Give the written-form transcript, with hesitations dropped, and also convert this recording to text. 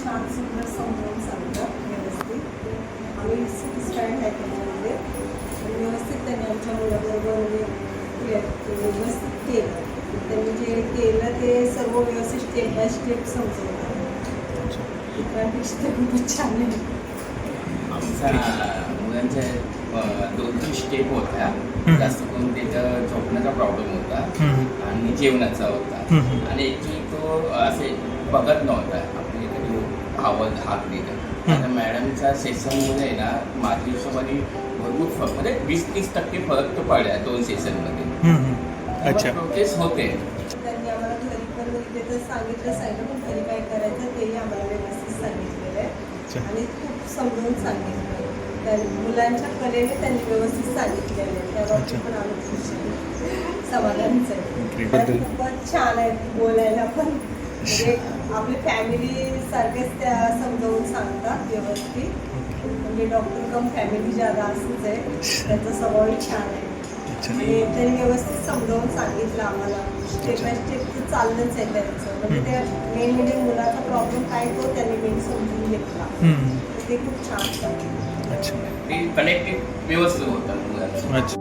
छान सुंदर समजावून सांगतात व्यवस्थित. आम्ही सॅटिस्फाईड आहे त्याच्यामध्ये. व्यवस्थित त्यांनी आमच्या मुलाबरोबर व्यवस्थित केलं. त्यांनी जे केलं ते सर्व व्यवस्थित स्टेप बाय स्टेप समजवलं. इतरांपेक्षा ते खूपच छान आहे. आमच्या मुलांच्या 2-3 स्टेप होत्या. जास्त करून त्याचा झोपण्याचा प्रॉब्लेम होता आणि जेवणाचा होता. आणि ॲक्च्युली तो असे बघत नव्हता आपली कधी हात दिलं. आता मॅडमच्या सेशनमध्ये आहे ना माझ्या हिशोबाने भरपूर फरक म्हणजे 20-30% फरक तो पडला 2 सेशनमध्ये. अच्छा. प्रोग्रेस होते. त्यांनी आम्हाला घरी पण इथे तर सांगितलं पण घरी काय करायचं तेही आम्हाला व्यवस्थित सांगितलेलं आहे आणि खूप समजून सांगितलं. त्या मुलांच्या कलेने त्यांनी व्यवस्थित सांगितलेलं आहे. त्याबाबतीत पण आम्ही खुश आहे, समाधानच आहे. खूपच छान आहे बोलायला पण. म्हणजे आपली फॅमिली सारखेच त्या समजावून सांगतात व्यवस्थित. म्हणजे डॉक्टर कम फॅमिली ज्यादा असंच आहे. त्यांचा स्वभावही छान आहे आणि त्यांनी व्यवस्थित समजावून सांगितलं आम्हाला. स्टेप बाय स्टेप ते चाललंच आहे त्यांचं. म्हणजे त्या मेन म्हणजे मुलाचा प्रॉब्लेम काय तो त्यांनी मेन समजून घेतला. ते खूप छान सांगितलं. ते कनेक्टेड व्यवस्थित होतं मुलांचं.